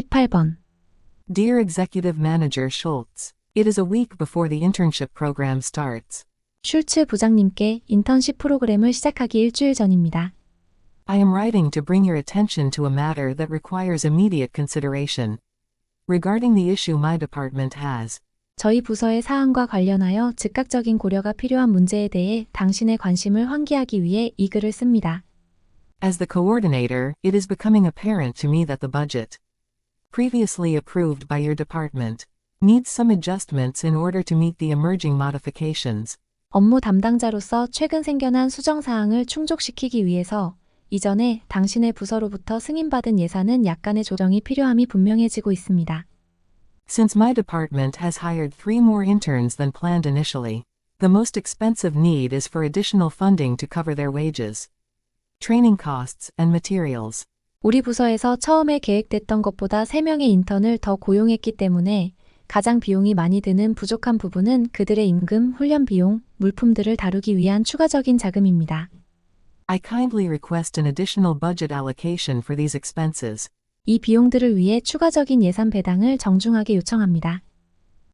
18번. Dear Executive Manager Schultz, it is a week before the internship program starts. 슐츠 부장님께 인턴십 프로그램을 시작하기 일주일 전입니다. I am writing to bring your attention to a matter that requires immediate consideration. Regarding the issue my department has. 저희 부서의 사안과 관련하여 즉각적인 고려가 필요한 문제에 대해 당신의 관심을 환기하기 위해 이 글을 씁니다. As the coordinator, it is becoming apparent to me that the budget, previously approved by your department, needs some adjustments in order to meet the emerging modifications. 업무 담당자로서 최근 생겨난 수정 사항을 충족시키기 위해서 이전에 당신의 부서로부터 승인받은 예산은 약간의 조정이 필요함이 분명해지고 있습니다. Since my department has hired 3 more interns than planned initially, the most expensive need is for additional funding to cover their wages, training costs, and materials. 우리 부서에서 처음에 계획됐던 것보다 3명의 인턴을 더 고용했기 때문에 가장 비용이 많이 드는 부족한 부분은 그들의 임금, 훈련 비용, 물품들을 다루기 위한 추가적인 자금입니다. I kindly request an additional budget allocation for these expenses. 이 비용들을 위해 추가적인 예산 배당을 정중하게 요청합니다.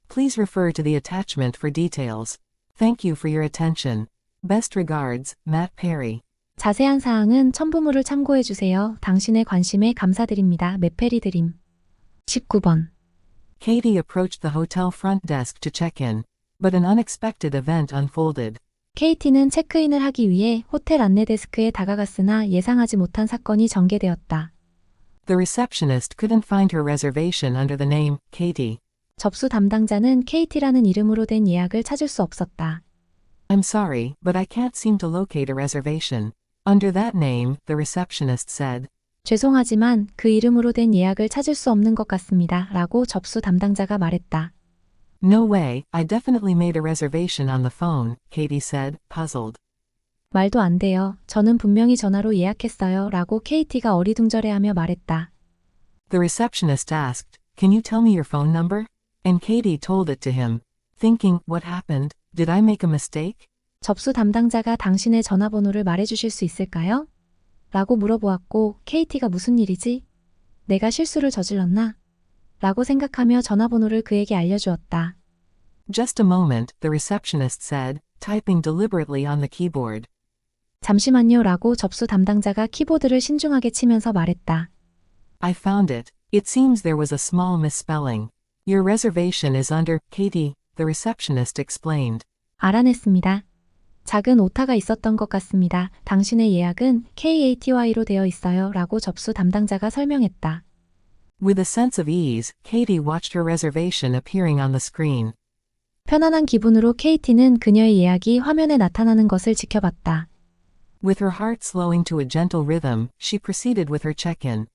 Please refer to the attachment for details. Thank you for your attention. Best regards, Matt Perry. 자세한 사항은 첨부물을 참고해 주세요. 당신의 관심에 감사드립니다. 맷페리 드림. 19번. Katie approached the hotel front desk to check in, but an unexpected event unfolded. KT는 체크인을 하기 위해 호텔 안내 데스크에 다가갔으나 예상하지 못한 사건이 전개되었다. The receptionist couldn't find her reservation under the name Katie. 접수 담당자는 KT라는 이름으로 된 예약을 찾을 수 없었다. I'm sorry, but I can't seem to locate a reservation under that name, the receptionist said. 죄송하지만 그 이름으로 된 예약을 찾을 수 없는 것 같습니다. 라고 접수 담당자가 말했다. No way, I definitely made a reservation on the phone, Katie said, puzzled. 말도 안 돼요. 저는 분명히 전화로 예약했어요. 라고 KT가 어리둥절해하며 말했다. The receptionist asked, Can you tell me your phone number? And Katie told it to him, thinking, What happened? Did I make a mistake? 접수 담당자가 당신의 전화번호를 말해주실 수 있을까요? 라고 물어보았고 KT가 무슨 일이지? 내가 실수를 저질렀나? 라고 생각하며 전화번호를 그에게 알려주었다. Just a moment, the receptionist said, typing deliberately on the keyboard. 잠시만요. 라고 접수 담당자가 키보드를 신중하게 치면서 말했다. I found it. It seems there was a small misspelling. Your reservation is under Katie, the receptionist explained. 알아냈습니다. 작은 오타가 있었던 것 같습니다. 당신의 예약은 KATY로 되어 있어요. 라고 접수 담당자가 설명했다. With a sense of ease, Katie watched her reservation appearing on the screen. 편안한 기분으로 KT는 그녀의 예약이 화면에 나타나는 것을 지켜봤다. With her heart slowing to a gentle rhythm, she proceeded with her check-in.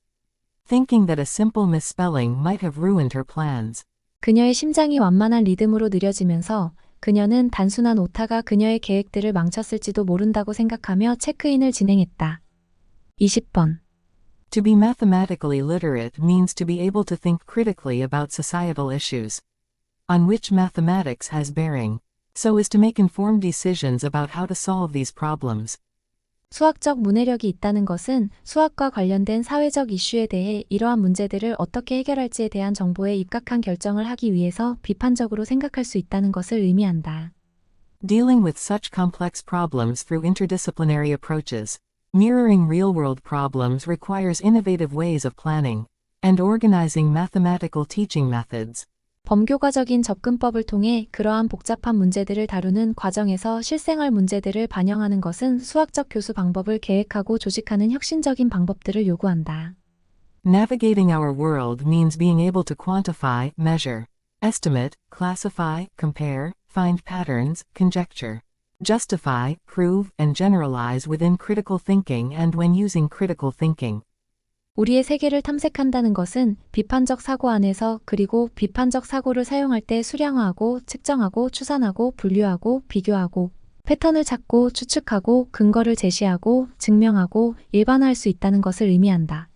Thinking that a simple misspelling might have ruined her plans. 그녀의 심장이 완만한 리듬으로 느려지면서 그녀는 단순한 오타가 그녀의 계획들을 망쳤을지도 모른다고 생각하며 체크인을 진행했다. 20번. To be mathematically literate means to be able to think critically about societal issues, on which mathematics has bearing, so as to make informed decisions about how to solve these problems. 수학적 문해력이 있다는 것은 수학과 관련된 사회적 이슈에 대해 이러한 문제들을 어떻게 해결할지에 대한 정보에 입각한 결정을 하기 위해서 비판적으로 생각할 수 있다는 것을 의미한다. Dealing with such complex problems through interdisciplinary approaches, mirroring real-world problems requires innovative ways of planning and organizing mathematical teaching methods. 범교과적인 접근법을 통해 그러한 복잡한 문제들을 다루는 과정에서 실생활 문제들을 반영하는 것은 수학적 교수 방법을 계획하고 조직하는 혁신적인 방법들을 요구한다. Navigating our world means being able to quantify, measure, estimate, classify, compare, find patterns, conjecture, justify, prove, and generalize within critical thinking and when using critical thinking. 우리의 세계를 탐색한다는 것은 비판적 사고 안에서 그리고 비판적 사고를 사용할 때 수량화하고 측정하고 추산하고 분류하고 비교하고 패턴을 찾고 추측하고 근거를 제시하고 증명하고 일반화할 수 있다는 것을 의미한다.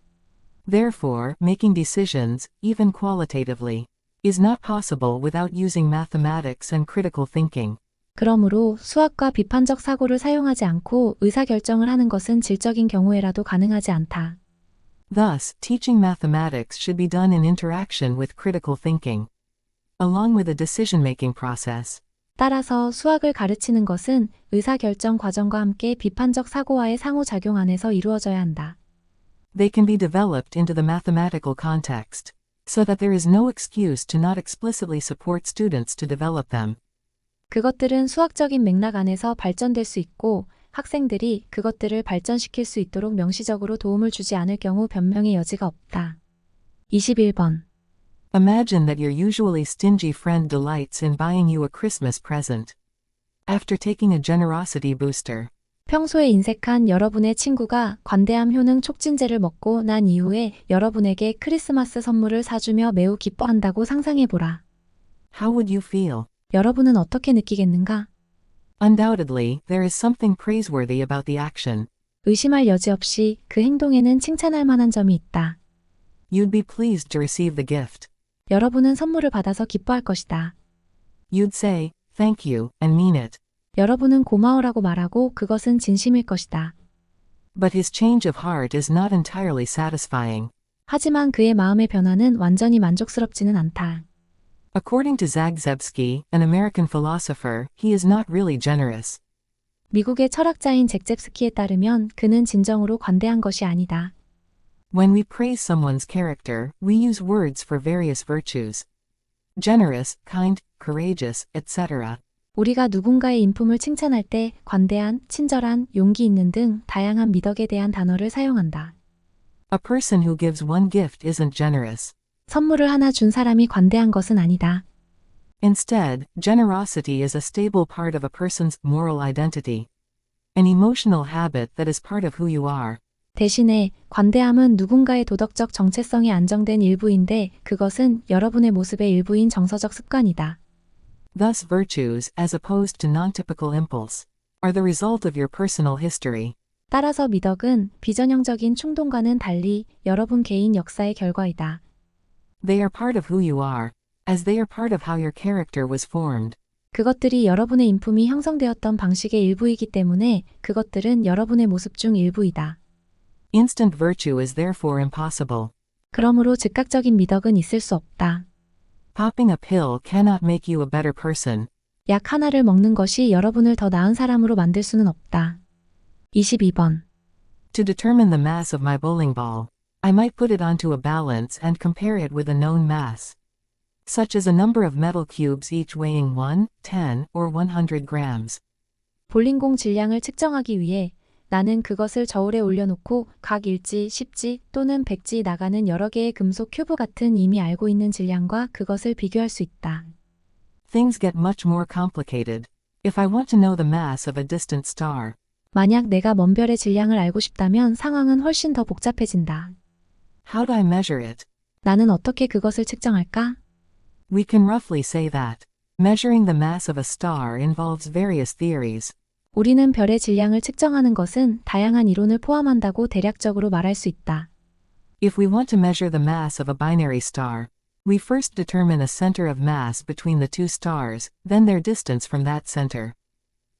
Therefore, making decisions, even qualitatively, is not possible without using mathematics and critical thinking. 그러므로 수학과 비판적 사고를 사용하지 않고 의사결정을 하는 것은 질적인 경우에라도 가능하지 않다. Thus, teaching mathematics should be done in interaction with critical thinking, along with a decision-making process. 따라서 수학을 가르치는 것은 의사결정 과정과 함께 비판적 사고와의 상호작용 안에서 이루어져야 한다. They can be developed into the mathematical context, so that there is no excuse to not explicitly support students to develop them. 그것들은 수학적인 맥락 안에서 발전될 수 있고 학생들이 그것들을 발전시킬 수 있도록 명시적으로 도움을 주지 않을 경우 변명의 여지가 없다. 21번. Imagine that your usually stingy friend delights in buying you a Christmas present. After taking a generosity booster, 평소에 인색한 여러분의 친구가 관대함 효능 촉진제를 먹고 난 이후에 여러분에게 크리스마스 선물을 사주며 매우 기뻐한다고 상상해보라. how would you feel? 여러분은 어떻게 느끼겠는가? Undoubtedly, there is something praiseworthy about the action. 의심할 여지 없이 그 행동에는 칭찬할 만한 점이 있다. You'd be pleased to receive the gift. 여러분은 선물을 받아서 기뻐할 것이다. You'd say, thank you, and mean it. 여러분은 고마워라고 말하고 그것은 진심일 것이다. But his change of heart is not entirely satisfying. 하지만 그의 마음의 변화는 완전히 만족스럽지는 않다. According to Zagzebski, an American philosopher, he is not really generous. 미국의 철학자인 잭젬스키에 따르면 그는 진정으로 관대한 것이 아니다. When we praise someone's character, we use words for various virtues. Generous, kind, courageous, etc. 우리가 누군가의 인품을 칭찬할 때 관대한, 친절한, 용기 있는 등 다양한 미덕에 대한 단어를 사용한다. A person who gives one gift isn't generous. 선물을 하나 준 사람이 관대한 것은 아니다. Instead, generosity is a stable part of a person's moral identity. An emotional habit that is part of who you are. 대신에 관대함은 누군가의 도덕적 정체성이 안정된 일부인데 그것은 여러분의 모습의 일부인 정서적 습관이다. Thus virtues, as opposed to non-typical impulse, are the result of your personal history. 따라서 미덕은 비전형적인 충동과는 달리 여러분 개인 역사의 결과이다. They are part of who you are, as they are part of how your character was formed. 그것들이 여러분의 인품이 형성되었던 방식의 일부이기 때문에 그것들은 여러분의 모습 중 일부이다. Instant virtue is therefore impossible. 그러므로 즉각적인 미덕은 있을 수 없다. Popping a pill cannot make you a better person. 약 하나를 먹는 것이 여러분을 더 나은 사람으로 만들 수는 없다. 22번. To determine the mass of my bowling ball, I might put it onto a balance and compare it with a known mass, such as a number of metal cubes each weighing 1, 10, or 100 grams. 볼링공 질량을 측정하기 위해 나는 그것을 저울에 올려놓고 각 1지, 10지 또는 100지 나가는 여러 개의 금속 큐브 같은 이미 알고 있는 질량과 그것을 비교할 수 있다. Things get much more complicated. If I want to know the mass of a distant star, 만약 내가 먼 별의 질량을 알고 싶다면 상황은 훨씬 더 복잡해진다. how do I measure it? 나는 어떻게 그것을 측정할까? We can roughly say that measuring the mass of a star involves various theories. 우리는 별의 질량을 측정하는 것은 다양한 이론을 포함한다고 대략적으로 말할 수 있다. If we want to measure the mass of a binary star, we first determine a center of mass between the two stars, then their distance from that center,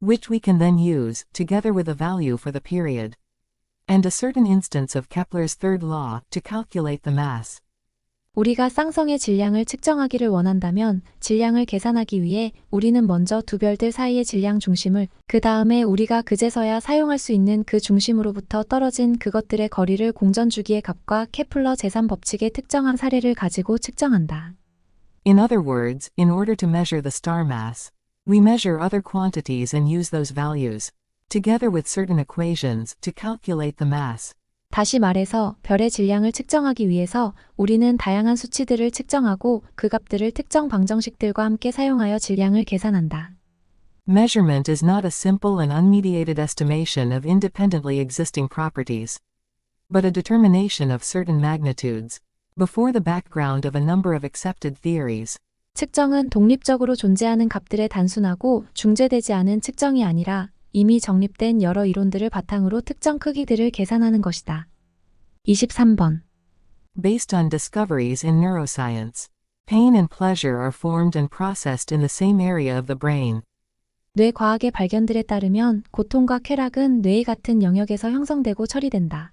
which we can then use, together with a value for the period, and a certain instance of Kepler's third law, to calculate the mass. 우리가 쌍성의 질량을 측정하기를 원한다면 질량을 계산하기 위해 우리는 먼저 두 별들 사이의 질량 중심을 그 다음에 우리가 그제서야 사용할 수 있는 그 중심으로부터 떨어진 그것들의 거리를 공전주기의 값과 케플러 제3법칙의 특정한 사례를 가지고 측정한다. In other words, in order to measure the star mass, we measure other quantities and use those values, together with certain equations, to calculate the mass. 다시 말해서 별의 질량을 측정하기 위해서 우리는 다양한 수치들을 측정하고 그 값들을 특정 방정식들과 함께 사용하여 질량을 계산한다. Measurement is not a simple and unmediated estimation of independently existing properties, but a determination of certain magnitudes, before the background of a number of accepted theories. 측정은 독립적으로 존재하는 값들의 단순하고 중재되지 않은 측정이 아니라 이미 정립된 여러 이론들을 바탕으로 특정 크기들을 계산하는 것이다. 23번. Based on discoveries in neuroscience, pain and pleasure are formed and processed in the same area of the brain. 뇌과학의 발견들에 따르면 고통과 쾌락은 뇌의 같은 영역에서 형성되고 처리된다.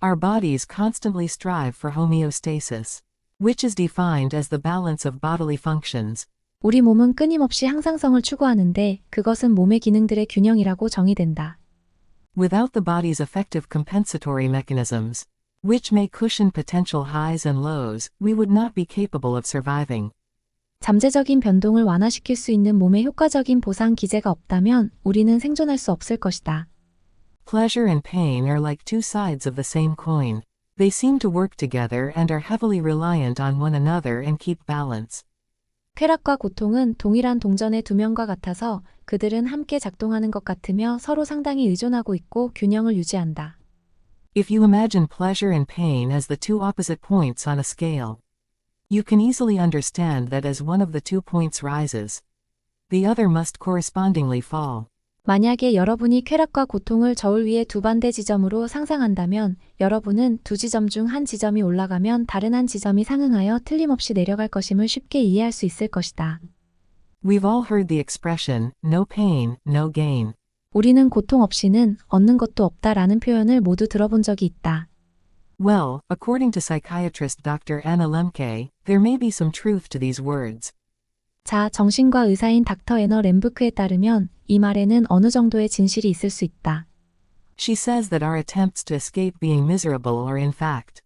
Our bodies constantly strive for homeostasis, which is defined as the balance of bodily functions. 우리 몸은 끊임없이 항상성을 추구하는데 그것은 몸의 기능들의 균형이라고 정의된다. Without the body's effective compensatory mechanisms, which may cushion potential highs and lows, we would not be capable of surviving. 잠재적인 변동을 완화시킬 수 있는 몸의 효과적인 보상 기제가 없다면 우리는 생존할 수 없을 것이다. Pleasure and pain are like two sides of the same coin. They seem to work together and are heavily reliant on one another and keep balance. 쾌락과 고통은 동일한 동전의 두 면과 같아서 그들은 함께 작동하는 것 같으며 서로 상당히 의존하고 있고 균형을 유지한다. If you imagine pleasure and pain as the two opposite points on a scale, you can easily understand that as one of the 2 points rises, the other must correspondingly fall. 만약에 여러분이 쾌락과 고통을 저울 위의 두 반대 지점으로 상상한다면 여러분은 두 지점 중 한 지점이 올라가면 다른 한 지점이 상응하여 틀림없이 내려갈 것임을 쉽게 이해할 수 있을 것이다. We've all heard the expression, no pain, no gain. 우리는 고통 없이는 얻는 것도 없다라는 표현을 모두 들어본 적이 있다. Well, according to psychiatrist Dr. Anna Lemke, there may be some truth to these words. 자, 정신과 의사인 닥터 애너 램브크에 따르면 이 말에는 어느 정도의 진실이 있을 수 있다. She says that our attempts to escape being miserable are in fact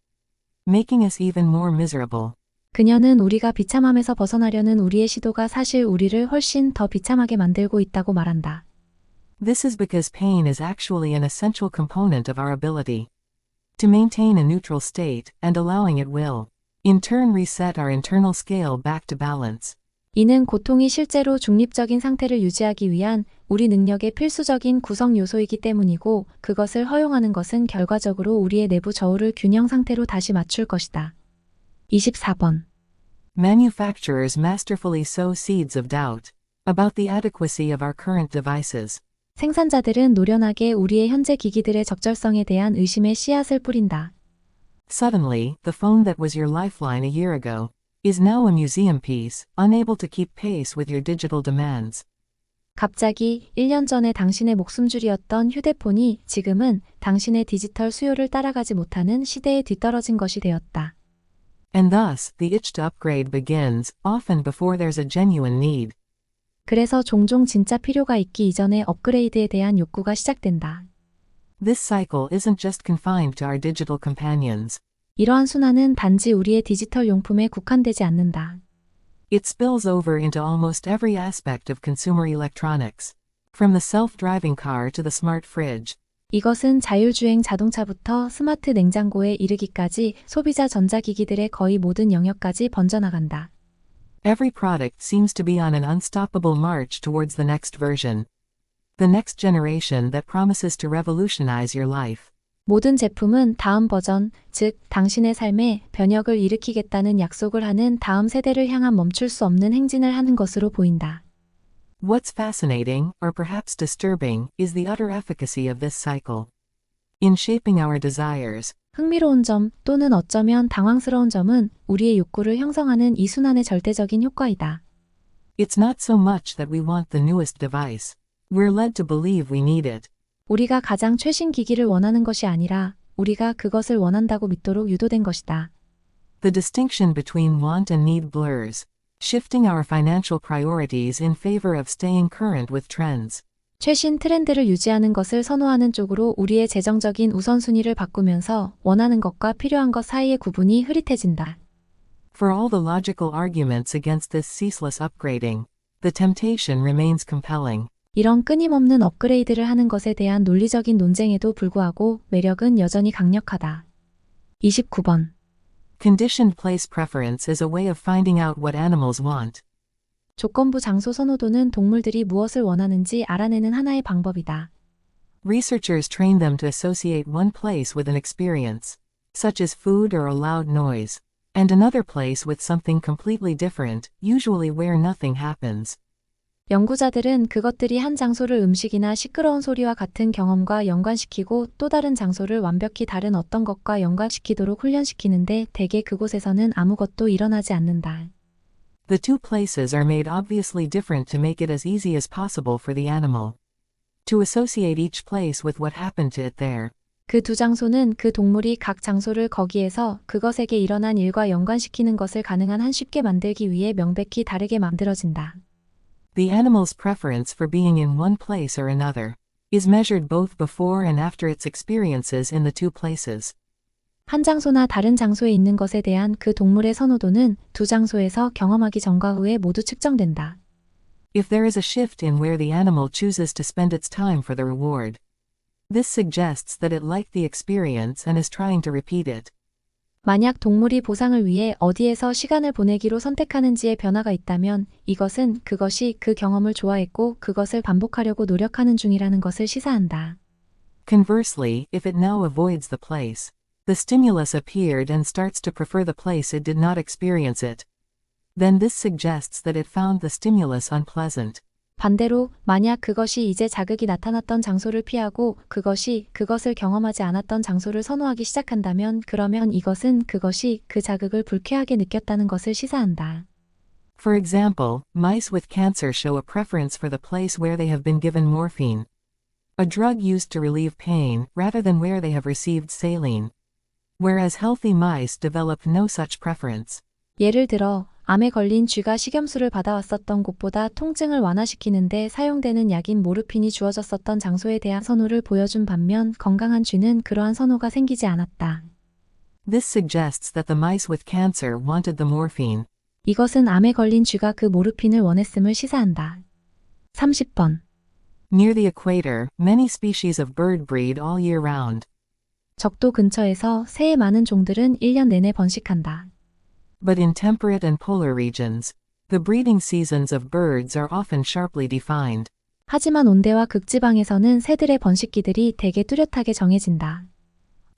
making us even more miserable. 그녀는 우리가 비참함에서 벗어나려는 우리의 시도가 사실 우리를 훨씬 더 비참하게 만들고 있다고 말한다. This is because pain is actually an essential component of our ability to maintain a neutral state, and allowing it will, in turn, reset our internal scale back to balance. 이는 고통이 실제로 중립적인 상태를 유지하기 위한 우리 능력의 필수적인 구성 요소이기 때문이고 그것을 허용하는 것은 결과적으로 우리의 내부 저울을 균형 상태로 다시 맞출 것이다. 24번. Manufacturers masterfully sow seeds of doubt about the adequacy of our current devices. 생산자들은 노련하게 우리의 현재 기기들의 적절성에 대한 의심의 씨앗을 뿌린다. Suddenly, the phone that was your lifeline a year ago is now a museum piece, unable to keep pace with your digital demands. 갑자기 1년 전에 당신의 목숨줄이었던 휴대폰이 지금은 당신의 디지털 수요를 따라가지 못하는 시대에 뒤떨어진 것이 되었다. And thus, the itch to upgrade begins, often before there's a genuine need. 그래서 종종 진짜 필요가 있기 이전에 업그레이드에 대한 욕구가 시작된다. This cycle isn't just confined to our digital companions. 이러한 순환은 단지 우리의 디지털 용품에 국한되지 않는다. It spills over into almost every aspect of consumer electronics, from the self-driving car to the smart fridge. 이것은 자율주행 자동차부터 스마트 냉장고에 이르기까지 소비자 전자기기들의 거의 모든 영역까지 번져나간다. Every product seems to be on an unstoppable march towards the next version. The next generation that promises to revolutionize your life. 모든 제품은 다음 버전, 즉 당신의 삶에 변혁을 일으키겠다는 약속을 하는 다음 세대를 향한 멈출 수 없는 행진을 하는 것으로 보인다. What's fascinating, or perhaps disturbing, is the utter efficacy of this cycle. In shaping our desires, 흥미로운 점 또는 어쩌면 당황스러운 점은 우리의 욕구를 형성하는 이 순환의 절대적인 효과이다. it's not so much that we want the newest device. We're led to believe we need it. 우리가 가장 최신 기기를 원하는 것이 아니라 우리가 그것을 원한다고 믿도록 유도된 것이다. The distinction between want and need blurs, shifting our financial priorities in favor of staying current with trends. 최신 트렌드를 유지하는 것을 선호하는 쪽으로 우리의 재정적인 우선순위를 바꾸면서 원하는 것과 필요한 것 사이의 구분이 흐릿해진다. For all the logical arguments against this ceaseless upgrading, the temptation remains compelling. 이런 끊임없는 업그레이드를 하는 것에 대한 논리적인 논쟁에도 불구하고 매력은 여전히 강력하다. 29번. Conditioned place preference is a way of finding out what animals want. 조건부 장소 선호도는 동물들이 무엇을 원하는지 알아내는 하나의 방법이다. Researchers train them to associate one place with an experience, such as food or a loud noise, and another place with something completely different, usually where nothing happens. 연구자들은 그것들이 한 장소를 음식이나 시끄러운 소리와 같은 경험과 연관시키고 또 다른 장소를 완벽히 다른 어떤 것과 연관시키도록 훈련시키는데 대개 그곳에서는 아무것도 일어나지 않는다. The two places are made obviously different to make it as easy as possible for the animal to associate each place with what happened to it there. 그 두 장소는 그 동물이 각 장소를 거기에서 그것에게 일어난 일과 연관시키는 것을 가능한 한 쉽게 만들기 위해 명백히 다르게 만들어진다. The animal's preference for being in one place or another is measured both before and after its experiences in the two places. 한 장소나 다른 장소에 있는 것에 대한 그 동물의 선호도는 두 장소에서 경험하기 전과 후에 모두 측정된다. If there is a shift in where the animal chooses to spend its time for the reward, this suggests that it liked the experience and is trying to repeat it. 만약 동물이 보상을 위해 어디에서 시간을 보내기로 선택하는지에 변화가 있다면 이것은 그것이 그 경험을 좋아했고 그것을 반복하려고 노력하는 중이라는 것을 시사한다. Conversely, if it now avoids the place, the stimulus appeared and starts to prefer the place it did not experience it, then this suggests that it found the stimulus unpleasant. 반대로 만약 그것이 이제 자극이 나타났던 장소를 피하고 그것이 그것을 경험하지 않았던 장소를 선호하기 시작한다면 그러면 이것은 그것이 그 자극을 불쾌하게 느꼈다는 것을 시사한다. For example, mice with cancer show a preference for the place where they have been given morphine, a drug used to relieve pain, rather than where they have received saline, whereas healthy mice develop no such preference. 예를 들어 암에 걸린 쥐가 식염수를 받아왔었던 곳보다 통증을 완화시키는데 사용되는 약인 모르핀이 주어졌었던 장소에 대한 선호를 보여준 반면 건강한 쥐는 그러한 선호가 생기지 않았다. This suggests that the mice with cancer wanted the morphine. 이것은 암에 걸린 쥐가 그 모르핀을 원했음을 시사한다. 30번. Near the equator, many species of bird breed all year round. 적도 근처에서 새의 많은 종들은 1년 내내 번식한다. But in temperate and polar regions, the breeding seasons of birds are often sharply defined. 하지만 온대와 극지방에서는 새들의 번식기들이 대개 뚜렷하게 정해진다.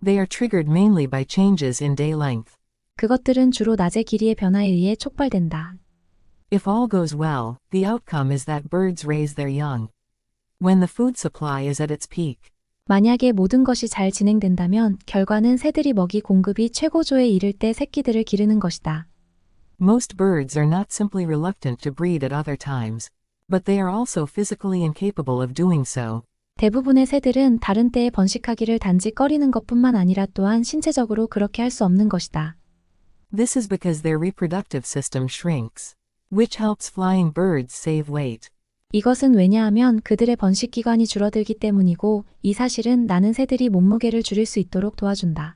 They are triggered mainly by changes in day length. 그것들은 주로 낮의 길이의 변화에 의해 촉발된다. If all goes well, the outcome is that birds raise their young when the food supply is at its peak. 만약에 모든 것이 잘 진행된다면 결과는 새들이 먹이 공급이 최고조에 이를 때 새끼들을 기르는 것이다. Most birds are not simply reluctant to breed at other times, but they are also physically incapable of doing so. 대부분의 새들은 다른 때에 번식하기를 단지 꺼리는 것뿐만 아니라 또한 신체적으로 그렇게 할 수 없는 것이다. This is because their reproductive system shrinks, which helps flying birds save weight. 이것은 왜냐하면 그들의 번식 기관이 줄어들기 때문이고 이 사실은 나는 새들이 몸무게를 줄일 수 있도록 도와준다.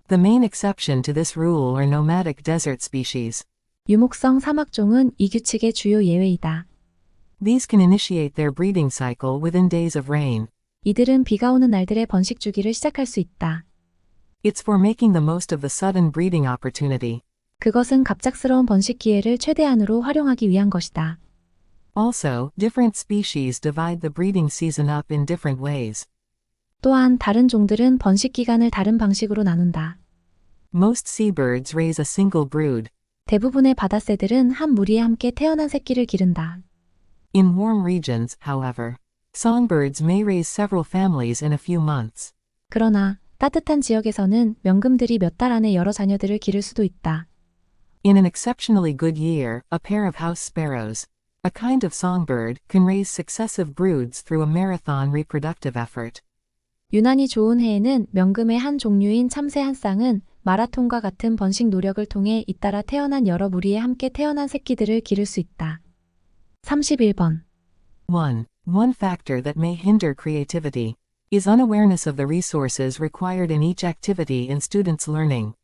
The main exception to this rule are nomadic desert species. 유목성 사막종은 이 규칙의 주요 예외이다. These can initiate their breeding cycle within days of rain. 이들은 비가 오는 날들의 번식 주기를 시작할 수 있다. It's for making the most of the sudden breeding opportunity. 그것은 갑작스러운 번식 기회를 최대한으로 활용하기 위한 것이다. Also, different species divide the breeding season up in different ways. 또한 다른 종들은 번식 기간을 다른 방식으로 나눈다. Most seabirds raise a single brood. 대부분의 바다새들은 한 무리에 함께 태어난 새끼를 기른다. In warm regions, however, songbirds may raise several families in a few months. 그러나 따뜻한 지역에서는 명금들이 몇 달 안에 여러 자녀들을 기를 수도 있다. In an exceptionally good year, a pair of house sparrows, a kind of songbird, can raise successive broods through a marathon reproductive effort. 유난히 좋은 해에는 명금의 한 종류인 참새 한 쌍은 마라톤과 같은 번식 노력을 통해 잇따라 태어난 여러 무리에 함께 태어난 새끼들을 기를 수 있다. 31번. 1. One factor that may hinder creativity is unawareness of the resources required in each activity in students' learning.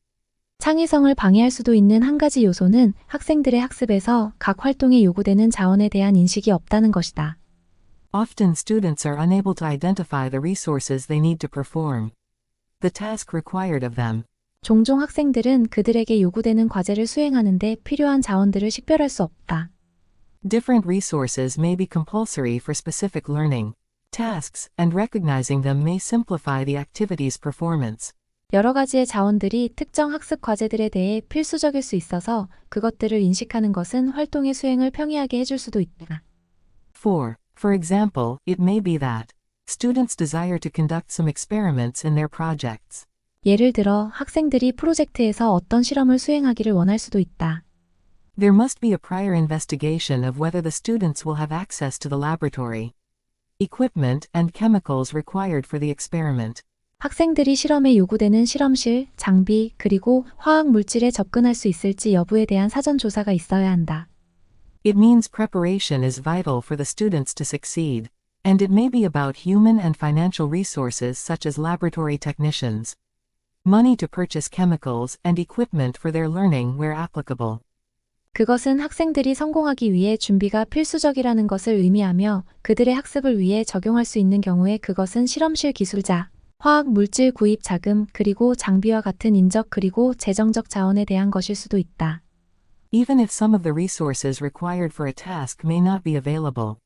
창의성을 방해할 수도 있는 한 가지 요소는 학생들의 학습에서 각 활동에 요구되는 자원에 대한 인식이 없다는 것이다. Often students are unable to identify the resources they need to perform the task required of them. 종종 학생들은 그들에게 요구되는 과제를 수행하는 데 필요한 자원들을 식별할 수 없다. Different resources may be compulsory for specific learning tasks, and recognizing them may simplify the activity's performance. 여러 가지의 자원들이 특정 학습 과제들에 대해 필수적일 수 있어서 그것들을 인식하는 것은 활동의 수행을 평이하게 해줄 수도 있다. 4. For example, it may be that students desire to conduct some experiments in their projects. 예를 들어 학생들이 프로젝트에서 어떤 실험을 수행하기를 원할 수도 있다. There must be a prior investigation of whether the students will have access to the laboratory equipment and chemicals required for the experiment. 학생들이 실험에 요구되는 실험실, 장비, 그리고 화학 물질에 접근할 수 있을지 여부에 대한 사전 조사가 있어야 한다. It means preparation is vital for the students to succeed, and it may be about human and financial resources such as laboratory technicians. Money to purchase chemicals and equipment for their learning where applicable. 그것은 학생들이 성공하기 위해 준비가 필수적이라는 것을 의미하며 그들의 학습을 위해 적용할 수 있는 경우에 그것은 실험실 기술자, 화학 물질 구입 자금, 그리고 장비와 같은 인적 그리고 재정적 자원에 대한 것일 수도 있다. Even if some of the resources required for a task may not be available.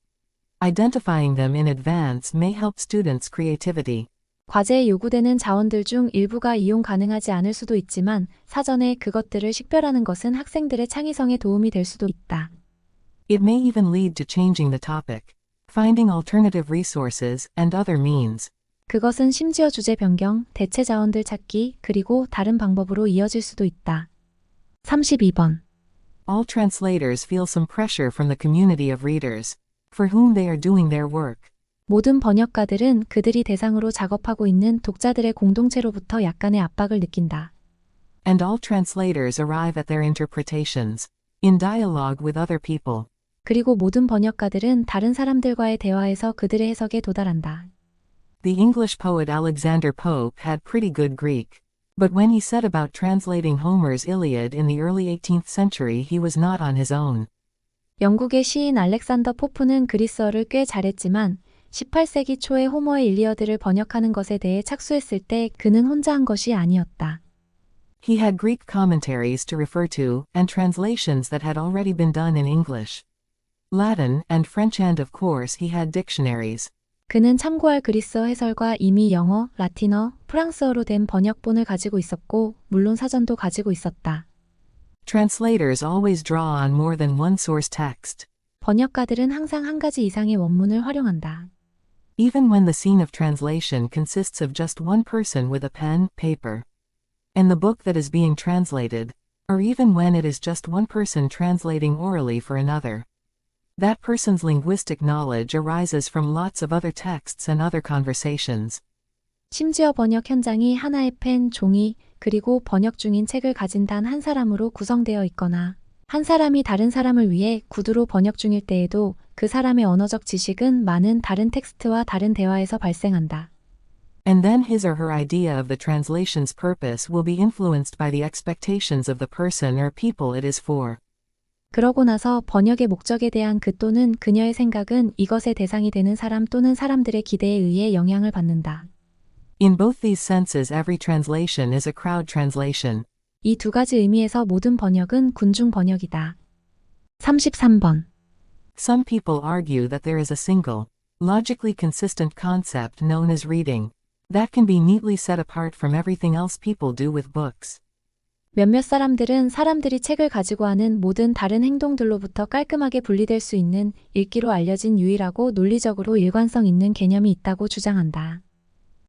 Identifying them in advance may help students' creativity. 과제에 요구되는 자원들 중 일부가 이용 가능하지 않을 수도 있지만 사전에 그것들을 식별하는 것은 학생들의 창의성에 도움이 될 수도 있다. It may even lead to changing the topic, finding alternative resources and other means. 그것은 심지어 주제 변경, 대체 자원들 찾기, 그리고 다른 방법으로 이어질 수도 있다. 32번. All translators feel some pressure from the community of readers, for whom they are doing their work. 모든 번역가들은 그들이 대상으로 작업하고 있는 독자들의 공동체로부터 약간의 압박을 느낀다. And all translators arrive at their interpretations, in dialogue with other people. 그리고 모든 번역가들은 다른 사람들과의 대화에서 그들의 해석에 도달한다. The English poet Alexander Pope had pretty good Greek. But when he set about translating Homer's Iliad in the early 18th century, he was not on his own. 영국의 시인 알렉산더 포프는 그리스어를 꽤 잘했지만 18세기 초에 호머의 일리어드를 번역하는 것에 대해 착수했을 때 그는 혼자 한 것이 아니었다. He had Greek commentaries to refer to, and translations that had already been done in English, Latin, and French, and of course he had dictionaries. 그는 참고할 그리스어 해설과 이미 영어, 라틴어, 프랑스어로 된 번역본을 가지고 있었고 물론 사전도 가지고 있었다. Translators always draw on more than one source text. 번역가들은 항상 한 가지 이상의 원문을 활용한다. Even when the scene of translation consists of just one person with a pen, paper, and the book that is being translated, or even when it is just one person translating orally for another. That person's linguistic knowledge arises from lots of other texts and other conversations. 심지어 번역 현장이 하나의 펜, 종이, 그리고 번역 중인 책을 가진 단 한 사람으로 구성되어 있거나 한 사람이 다른 사람을 위해 구두로 번역 중일 때에도 그 사람의 언어적 지식은 많은 다른 텍스트와 다른 대화에서 발생한다. And then his or her idea of the translation's purpose will be influenced by the expectations of the person or people it is for. 그러고 나서 번역의 목적에 대한 그 또는 그녀의 생각은 이것의 대상이 되는 사람 또는 사람들의 기대에 의해 영향을 받는다. In both these senses, every translation is a crowd translation. 이 두 가지 의미에서 모든 번역은 군중 번역이다. 33번. Some people argue that there is a single, logically consistent concept known as reading, that can be neatly set apart from everything else people do with books. 몇몇 사람들은 사람들이 책을 가지고 하는 모든 다른 행동들로부터 깔끔하게 분리될 수 있는 읽기로 알려진 유일하고 논리적으로 일관성 있는 개념이 있다고 주장한다.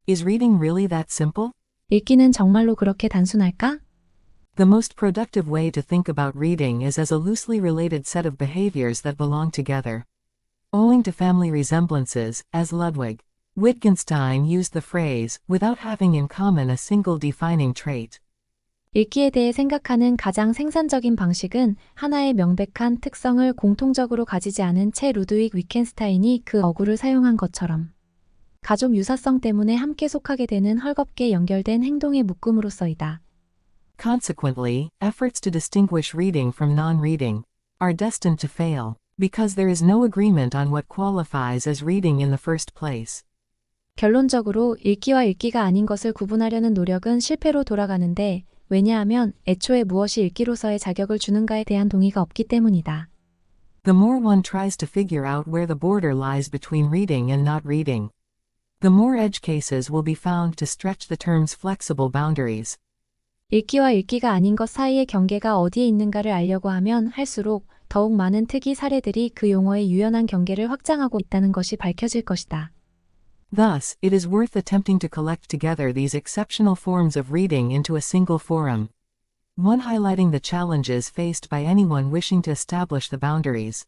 Is reading really that simple? 읽기는 정말로 그렇게 단순할까? The most productive way to think about reading is as a loosely related set of behaviors that belong together. Owing to family resemblances, as Ludwig Wittgenstein used the phrase, without having in common a single defining trait. 읽기에 대해 생각하는 가장 생산적인 방식은 하나의 명백한 특성을 공통적으로 가지지 않은 채 루드윅 위켄스타인이 그 어구를 사용한 것처럼 가족 유사성 때문에 함께 속하게 되는 헐겁게 연결된 행동의 묶음으로써이다. Consequently, efforts to distinguish reading from non-reading are destined to fail, because there is no agreement on what qualifies as reading in the first place. 결론적으로 읽기와 읽기가 아닌 것을 구분하려는 노력은 실패로 돌아가는데 왜냐하면 애초에 무엇이 읽기로서의 자격을 주는가에 대한 동의가 없기 때문이다. The more one tries to figure out where the border lies between reading and not reading, the more edge cases will be found to stretch the term's flexible boundaries. 읽기와 읽기가 아닌 것 사이의 경계가 어디에 있는가를 알려고 하면 할수록 더욱 많은 특이 사례들이 그 용어의 유연한 경계를 확장하고 있다는 것이 밝혀질 것이다. Thus, it is worth attempting to collect together these exceptional forms of reading into a single forum. One highlighting the challenges faced by anyone wishing to establish the boundaries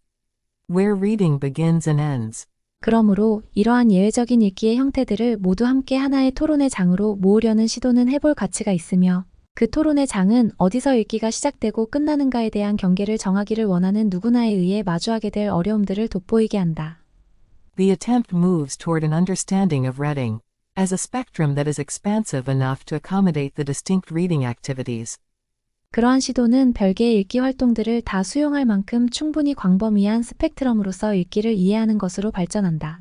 where reading begins and ends. 그러므로 이러한 예외적인 읽기의 형태들을 모두 함께 하나의 토론의 장으로 모으려는 시도는 해볼 가치가 있으며 그 토론의 장은 어디서 읽기가 시작되고 끝나는가에 대한 경계를 정하기를 원하는 누구나에 의해 마주하게 될 어려움들을 돋보이게 한다. The attempt moves toward an understanding of reading as a spectrum that is expansive enough to accommodate the distinct reading activities. 그러한 시도는 별개의 읽기 활동들을 다 수용할 만큼 충분히 광범위한 스펙트럼으로서 읽기를 이해하는 것으로 발전한다.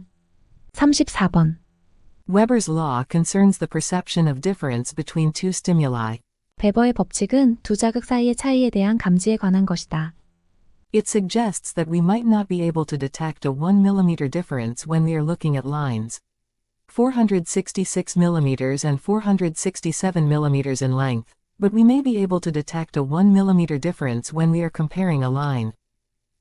34번. Weber's law concerns the perception of difference between two stimuli. 베버의 법칙은 두 자극 사이의 차이에 대한 감지에 관한 것이다. It suggests that we might not be able to detect a 1 mm difference when we are looking at lines 466 mm and 467 mm in length, but we may be able to detect a 1 mm difference when we are comparing a line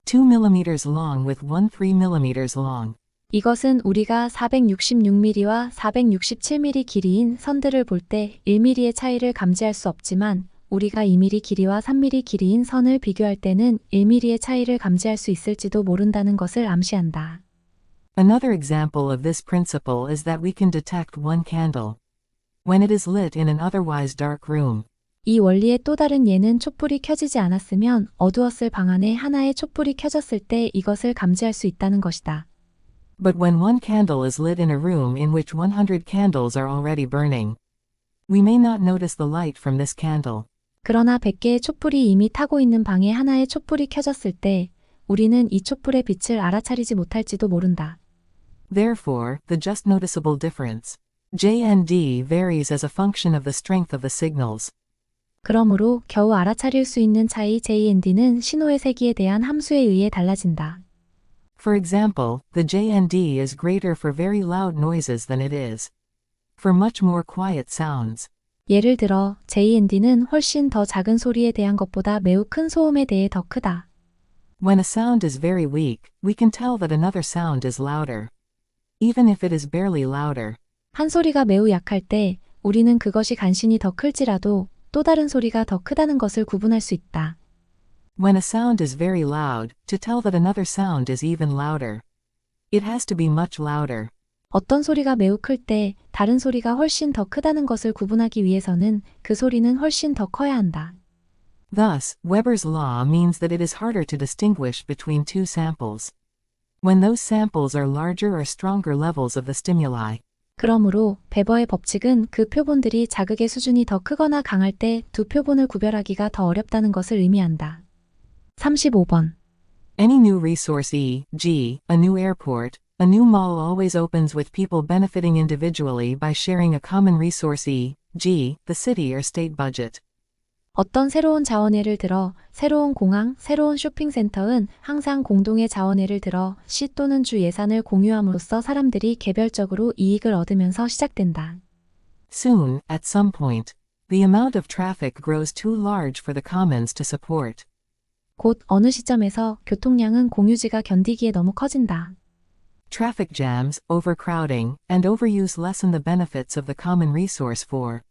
2 mm long with one 3 mm long. 이것은 우리가 466mm와 467mm 길이인 선들을 볼 때 1mm의 차이를 감지할 수 없지만 우리가 2mm 길이와 3mm 길이인 선을 비교할 때는 1mm의 차이를 감지할 수 있을지도 모른다는 것을 암시한다. Another example of this principle is that we can detect one candle when it is lit in an otherwise dark room. 이 원리의 또 다른 예는 촛불이 켜지지 않았으면 어두웠을 방 안에 하나의 촛불이 켜졌을 때 이것을 감지할 수 있다는 것이다. But when one candle is lit in a room in which 100 candles are already burning, we may not notice the light from this candle. 그러나 100개의 촛불이 이미 타고 있는 방에 하나의 촛불이 켜졌을 때 우리는 이 촛불의 빛을 알아차리지 못할지도 모른다. Therefore, the just noticeable difference J&D varies as a function of the strength of the signals. 그러므로 겨우 알아차릴 수 있는 차이 J&D는 신호의 세기에 대한 함수에 의해 달라진다. For example, the J&D is greater for very loud noises than it is for much more quiet sounds. 예를 들어 J&D는 훨씬 더 작은 소리에 대한 것보다 매우 큰 소음에 대해 더 크다. When a sound is very weak, we can tell that another sound is louder, even if it is barely louder. 한 소리가 매우 약할 때 우리는 그것이 간신히 더 클지라도 또 다른 소리가 더 크다는 것을 구분할 수 있다. When a sound is very loud, to tell that another sound is even louder, it has to be much louder. 어떤 소리가 매우 클 때 다른 소리가 훨씬 더 크다는 것을 구분하기 위해서는 그 소리는 훨씬 더 커야 한다. Thus, Weber's law means that it is harder to distinguish between two samples when those samples are larger or stronger levels of the stimuli. 그러므로 베버의 법칙은 그 표본들이 자극의 수준이 더 크거나 강할 때 두 표본을 구별하기가 더 어렵다는 것을 의미한다. 35번. Any new resource e.g., a new airport, a new mall always opens with people benefiting individually by sharing a common resource e.g., the city or state budget. 어떤 새로운 자원예를 들어 새로운 공항, 새로운 쇼핑센터는 항상 공동의 자원예를 들어 시 또는 주 예산을 공유함으로써 사람들이 개별적으로 이익을 얻으면서 시작된다. Soon, at some point, the amount of traffic grows too large for the commons to support. 곧 어느 시점에서 교통량은 공유지가 견디기에 너무 커진다. Traffic jams, overcrowding, and overuse lessen the benefits of the common resource for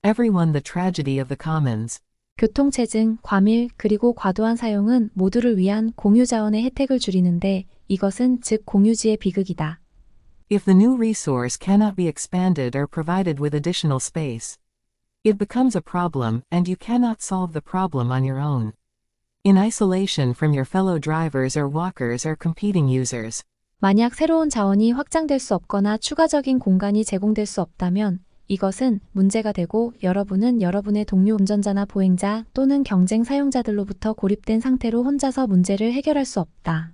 everyone. The tragedy of the commons. 교통체증, 과밀, 그리고 과도한 사용은 모두를 위한 공유 자원의 혜택을 줄이는데 이것은 즉 공유지의 비극이다. If the new resource cannot be expanded or provided with additional space, it becomes a problem, and you cannot solve the problem on your own. In isolation from your fellow drivers or walkers or competing users. 만약 새로운 자원이 확장될 수 없거나 추가적인 공간이 제공될 수 없다면 이것은 문제가 되고 여러분은 여러분의 동료 운전자나 보행자 또는 경쟁 사용자들로부터 고립된 상태로 혼자서 문제를 해결할 수 없다.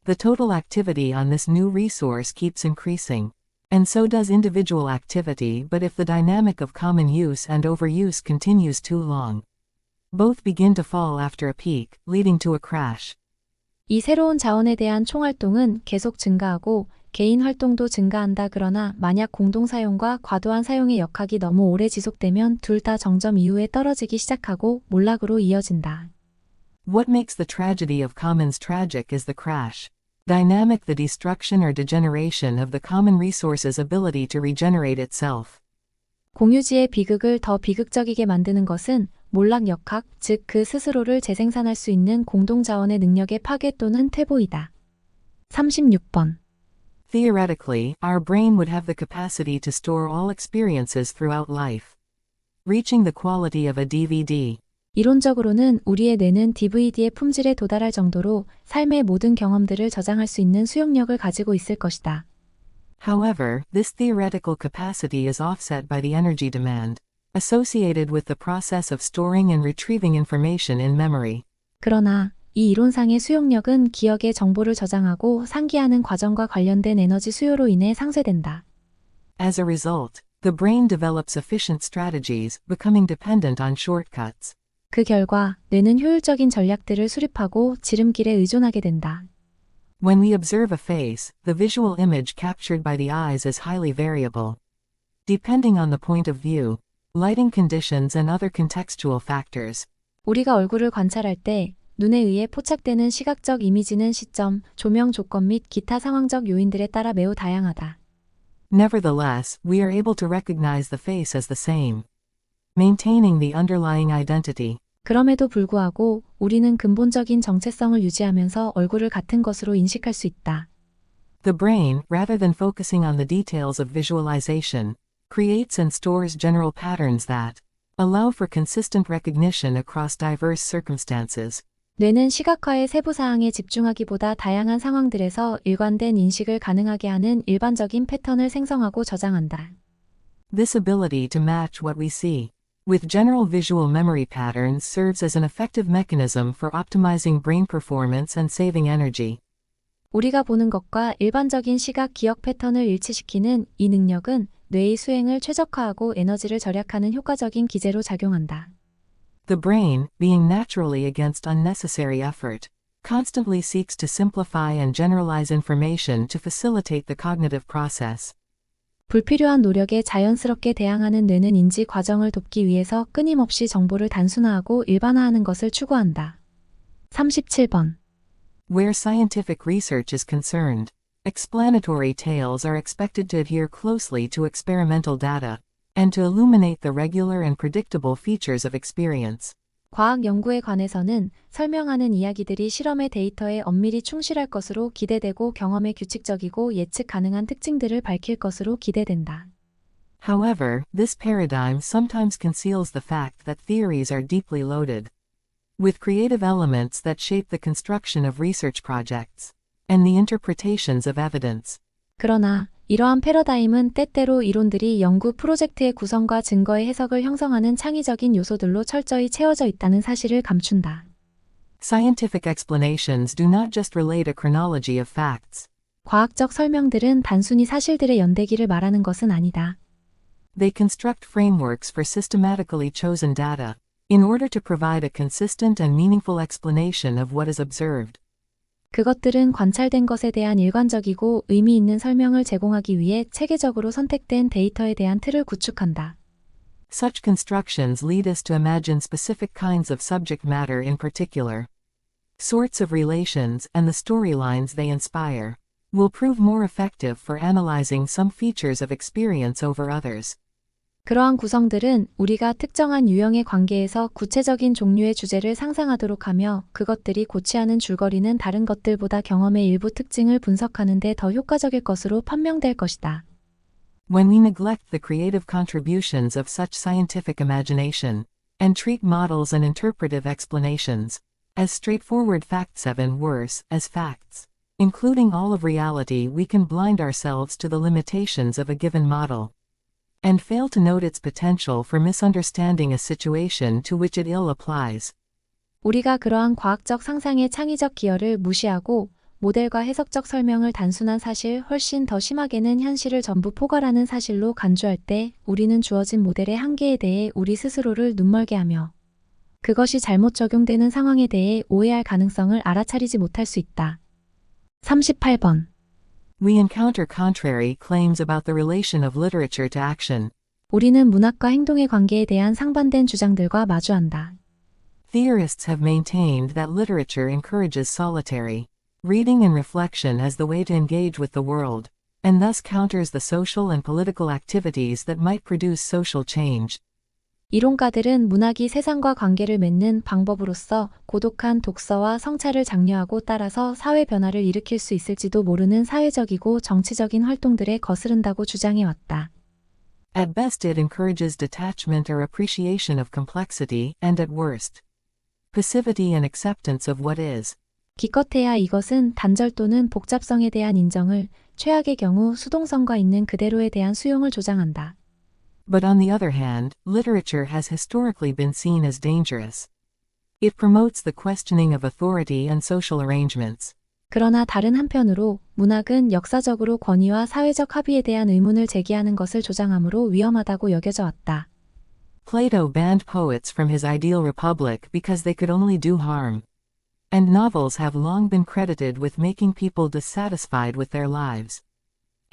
The total activity on this new resource keeps increasing. And so does individual activity, but if the dynamic of common use and overuse continues too long, both begin to fall after a peak, leading to a crash. 이 새로운 자원에 대한 총활동은 계속 증가하고 개인 활동도 증가한다. 그러나 만약 공동 사용과 과도한 사용의 역학이 너무 오래 지속되면 둘 다 정점 이후에 떨어지기 시작하고 몰락으로 이어진다. What makes the tragedy of commons tragic is the crash. Dynamic, the destruction or degeneration of the common resource's ability to regenerate itself. 공유지의 비극을 더 비극적이게 만드는 것은 몰락 역학, 즉 그 스스로를 재생산할 수 있는 공동자원의 능력의 파괴 또는 퇴보이다. 36번. Theoretically, our brain would have the capacity to store all experiences throughout life, reaching the quality of a DVD. 이론적으로는 우리의 뇌는 DVD의 품질에 도달할 정도로 삶의 모든 경험들을 저장할 수 있는 수용력을 가지고 있을 것이다. However, this theoretical capacity is offset by the energy demand associated with the process of storing and retrieving information in memory. 그러나 이 이론상의 수용력은 기억의 정보를 저장하고 상기하는 과정과 관련된 에너지 수요로 인해 상쇄된다. As a result, the brain develops efficient strategies, becoming dependent on shortcuts. 그 결과 뇌는 효율적인 전략들을 수립하고 지름길에 의존하게 된다. When we observe a face, the visual image captured by the eyes is highly variable, depending on the point of view, lighting conditions and other contextual factors. 우리가 얼굴을 관찰할 때 눈에 의해 포착되는 시각적 이미지는 시점, 조명 조건 및 기타 상황적 요인들에 따라 매우 다양하다. Nevertheless, we are able to recognize the face as the same, maintaining the underlying identity. 그럼에도 불구하고 우리는 근본적인 정체성을 유지하면서 얼굴을 같은 것으로 인식할 수 있다. The brain, rather than focusing on the details of visualization, creates and stores general patterns that allow for consistent recognition across diverse circumstances. 뇌는 시각화의 세부 사항에 집중하기보다 다양한 상황들에서 일관된 인식을 가능하게 하는 일반적인 패턴을 생성하고 저장한다. This ability to match what we see with general visual memory patterns serves as an effective mechanism for optimizing brain performance and saving energy. 우리가 보는 것과 일반적인 시각 기억 패턴을 일치시키는 이 능력은 뇌의 수행을 최적화하고 에너지를 절약하는 효과적인 기제로 작용한다. The brain, being naturally against unnecessary effort, constantly seeks to simplify and generalize information to facilitate the cognitive process. 불필요한 노력에 자연스럽게 대항하는 뇌는 인지 과정을 돕기 위해서 끊임없이 정보를 단순화하고 일반화하는 것을 추구한다. 37번. Where scientific research is concerned, explanatory tales are expected to adhere closely to experimental data, and to illuminate the regular and predictable features of experience. 과학 연구에 관해서는 설명하는 이야기들이 실험의 데이터에 엄밀히 충실할 것으로 기대되고 경험의 규칙적이고 예측 가능한 특징들을 밝힐 것으로 기대된다. However, this paradigm sometimes conceals the fact that theories are deeply loaded with creative elements that shape the construction of research projects and the interpretations of evidence. 그러나 이러한 패러다임은 때때로 이론들이 연구 프로젝트의 구성과 증거의 해석을 형성하는 창의적인 요소들로 철저히 채워져 있다는 사실을 감춘다. Scientific explanations do not just relate a chronology of facts. 과학적 설명들은 단순히 사실들의 연대기를 말하는 것은 아니다. They construct frameworks for systematically chosen data, in order to provide a consistent and meaningful explanation of what is observed. 그것들은 관찰된 것에 대한 일관적이고 의미 있는 설명을 제공하기 위해 체계적으로 선택된 데이터에 대한 틀을 구축한다. Such constructions lead us to imagine specific kinds of subject matter in particular. Sorts of relations and the storylines they inspire will prove more effective for analyzing some features of experience over others. 그러한 구성들은 우리가 특정한 유형의 관계에서 구체적인 종류의 주제를 상상하도록 하며 그것들이 고취하는 줄거리는 다른 것들보다 경험의 일부 특징을 분석하는 데 더 효과적일 것으로 판명될 것이다. When we neglect the creative contributions of such scientific imagination, and treat models and interpretive explanations as straightforward facts and worse, as facts, including all of reality, we can blind ourselves to the limitations of a given model, and fail to note its potential for misunderstanding a situation to which it ill applies. 우리가 그러한 과학적 상상의 창의적 기여를 무시하고 모델과 해석적 설명을 단순한 사실, 훨씬 더 심하게는 현실을 전부 포괄하는 사실로 간주할 때 우리는 주어진 모델의 한계에 대해 우리 스스로를 눈멀게 하며 그것이 잘못 적용되는 상황에 대해 오해할 가능성을 알아차리지 못할 수 있다. 38번. We encounter contrary claims about the relation of literature to action. 우리는 문학과 행동의 관계에 대한 상반된 주장들과 마주한다. Theorists have maintained that literature encourages solitary reading and reflection as the way to engage with the world, and thus counters the social and political activities that might produce social change. 이론가들은 문학이 세상과 관계를 맺는 방법으로서 고독한 독서와 성찰을 장려하고 따라서 사회 변화를 일으킬 수 있을지도 모르는 사회적이고 정치적인 활동들에 거스른다고 주장해왔다. At best it encourages detachment or appreciation of complexity, and at worst, passivity and acceptance of what is. 기껏해야 이것은 단절 또는 복잡성에 대한 인정을, 최악의 경우 수동성과 있는 그대로에 대한 수용을 조장한다. But on the other hand, literature has historically been seen as dangerous. It promotes the questioning of authority and social arrangements. 그러나 다른 한편으로 문학은 역사적으로 권위와 사회적 합의에 대한 의문을 제기하는 것을 조장하므로 위험하다고 여겨져 왔다. Plato banned poets from his ideal republic because they could only do harm. And novels have long been credited with making people dissatisfied with their lives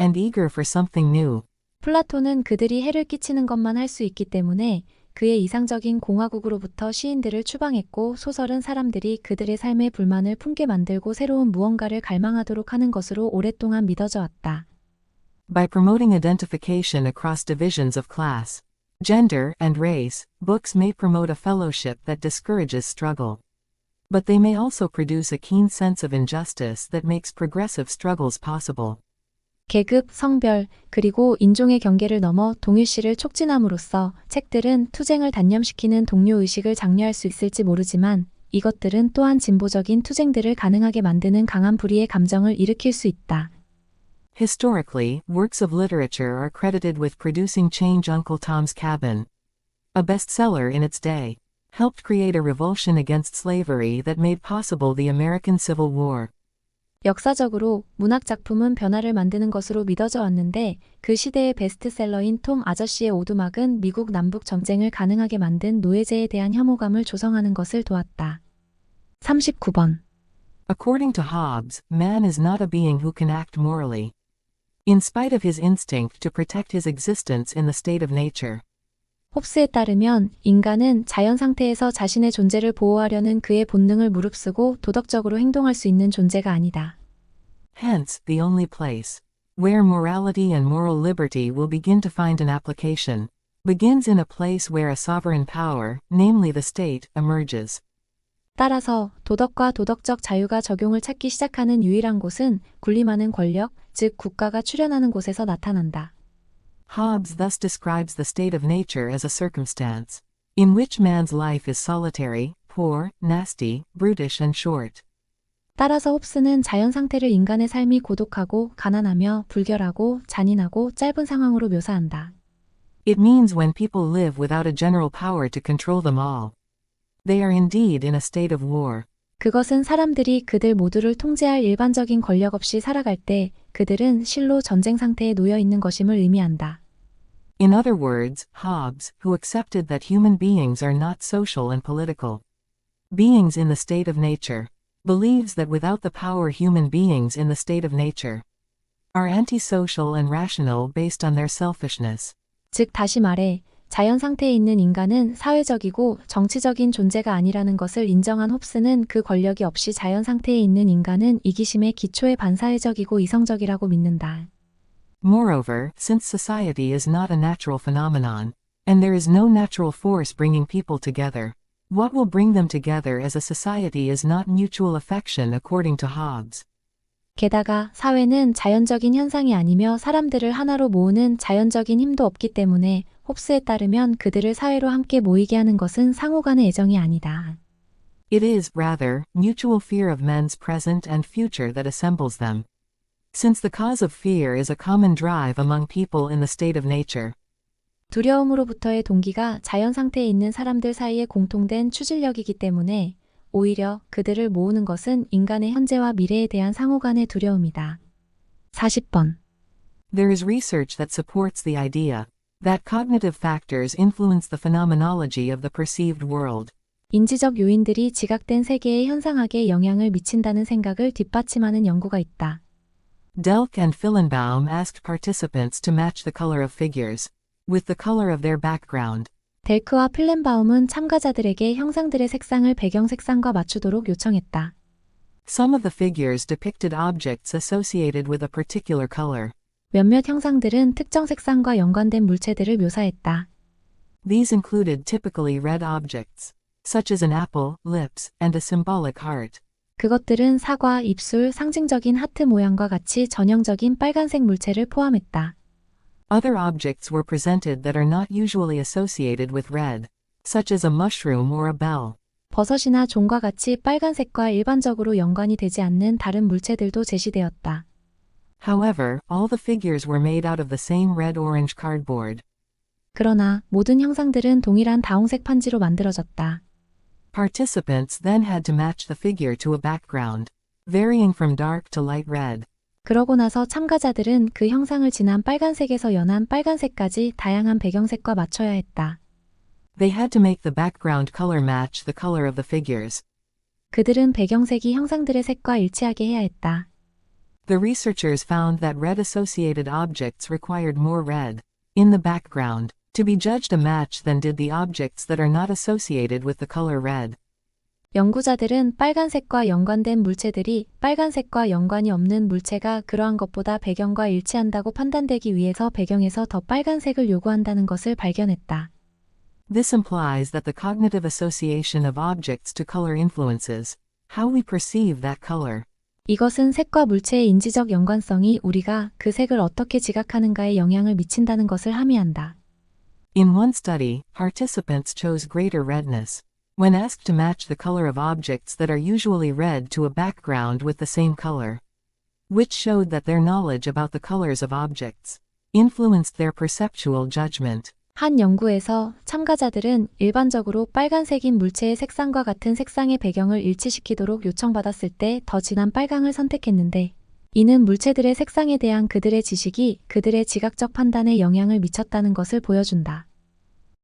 and eager for something new. 플라톤은 그들이 해를 끼치는 것만 할 수 있기 때문에 그의 이상적인 공화국으로부터 시인들을 추방했고 소설은 사람들이 그들의 삶에 불만을 품게 만들고 새로운 무언가를 갈망하도록 하는 것으로 오랫동안 믿어져 왔다. By promoting identification across divisions of class, gender, and race, books may promote a fellowship that discourages struggle. But they may also produce a keen sense of injustice that makes progressive struggles possible. 계급, 성별, 그리고 인종의 경계를 넘어 동일시를 촉진함으로써 책들은 투쟁을 단념시키는 동료의식을 장려할 수 있을지 모르지만 이것들은 또한 진보적인 투쟁들을 가능하게 만드는 강한 불의의 감정을 일으킬 수 있다. Historically, works of literature are credited with producing change. Uncle Tom's Cabin, a bestseller in its day, helped create a revulsion against slavery that made possible the American Civil War. 역사적으로 문학 작품은 변화를 만드는 것으로 믿어져 왔는데 그 시대의 베스트셀러인 톰 아저씨의 오두막은 미국 남북 전쟁을 가능하게 만든 노예제에 대한 혐오감을 조성하는 것을 도왔다. 39번. According to Hobbes, man is not a being who can act morally, in spite of his instinct to protect his existence in the state of nature. 홉스에 따르면 인간은 자연 상태에서 자신의 존재를 보호하려는 그의 본능을 무릅쓰고 도덕적으로 행동할 수 있는 존재가 아니다. Hence, the only place where morality and moral liberty will begin to find an application begins in a place where a sovereign power, namely the state, emerges. 따라서 도덕과 도덕적 자유가 적용을 찾기 시작하는 유일한 곳은 군림하는 권력, 즉 국가가 출현하는 곳에서 나타난다. Hobbes thus describes the state of nature as a circumstance in which man's life is solitary, poor, nasty, brutish and short. 따라서 홉스는 자연 상태를 인간의 삶이 고독하고 가난하며 불결하고 잔인하고 짧은 상황으로 묘사한다. It means when people live without a general power to control them all. They are indeed in a state of war. 그것은 사람들이 그들 모두를 통제할 일반적인 권력 없이 살아갈 때 그들은 실로 전쟁 상태에 놓여 있는 것임을 의미한다. In other words, Hobbes, who accepted that human beings are not social and political beings in the state of nature, believes that without the power human beings in the state of nature are antisocial and rational based on their selfishness. 즉 다시 말해 자연 상태에 있는 인간은 사회적이고 정치적인 존재가 아니라는 것을 인정한 홉스는 그 권력이 없이 자연 상태에 있는 인간은 이기심의 기초에 반사회적이고 이성적이라고 믿는다. Moreover, since society is not a natural phenomenon, and there is no natural force bringing people together, what will bring them together as a society is not mutual affection according to Hobbes. 게다가 사회는 자연적인 현상이 아니며 사람들을 하나로 모으는 자연적인 힘도 없기 때문에 홉스에 따르면 그들을 사회로 함께 모이게 하는 것은 상호 간의 애정이 아니다. It is, rather, mutual fear of men's present and future that assembles them. Since the cause of fear is a common drive among people in the state of nature. 두려움으로부터의 동기가 자연 상태에 있는 사람들 사이에 공통된 추진력이기 때문에 오히려 그들을 모으는 것은 인간의 현재와 미래에 대한 상호 간의 두려움이다. 40번. There is research that supports the idea that cognitive factors influence the phenomenology of the perceived world. 인지적 요인들이 지각된 세계에 현상학에 영향을 미친다는 생각을 뒷받침하는 연구가 있다. Delk and Fillenbaum asked participants to match the color of figures with the color of their background. 델크와 필렌바움은 참가자들에게 형상들의 색상을 배경 색상과 맞추도록 요청했다. Some of the figures depicted objects associated with a particular color. 몇몇 형상들은 특정 색상과 연관된 물체들을 묘사했다. These included typically red objects, such as an apple, lips, and a symbolic heart. 그것들은 사과, 입술, 상징적인 하트 모양과 같이 전형적인 빨간색 물체를 포함했다. Other objects were presented that are not usually associated with red, such as a mushroom or a bell. 버섯이나 종과 같이 빨간색과 일반적으로 연관이 되지 않는 다른 물체들도 제시되었다. However, all the figures were made out of the same red-orange cardboard. 그러나 모든 형상들은 동일한 다홍색 판지로 만들어졌다. Participants then had to match the figure to a background, varying from dark to light red. 그러고 나서 참가자들은 그 형상을 진한 빨간색에서 연한 빨간색까지 다양한 배경색과 맞춰야 했다. They had to make the background color match the color of the figures. 그들은 배경색이 형상들의 색과 일치하게 해야 했다. The researchers found that red-associated objects required more red in the background to be judged a match than did the objects that are not associated with the color red. 연구자들은 빨간색과 연관된 물체들이 빨간색과 연관이 없는 물체가 그러한 것보다 배경과 일치한다고 판단되기 위해서 배경에서 더 빨간색을 요구한다는 것을 발견했다. This implies that the cognitive association of objects to color influences how we perceive that color. 이것은 색과 물체의 인지적 연관성이 우리가 그 색을 어떻게 지각하는가에 영향을 미친다는 것을 함의한다. In one study, participants chose greater redness when asked to match the color of objects that are usually red to a background with the same color, which showed that their knowledge about the colors of objects influenced their perceptual judgment. 한 연구에서 참가자들은 일반적으로 빨간색인 물체의 색상과 같은 색상의 배경을 일치시키도록 요청받았을 때 더 진한 빨강을 선택했는데, 이는 물체들의 색상에 대한 그들의 지식이 그들의 지각적 판단에 영향을 미쳤다는 것을 보여준다.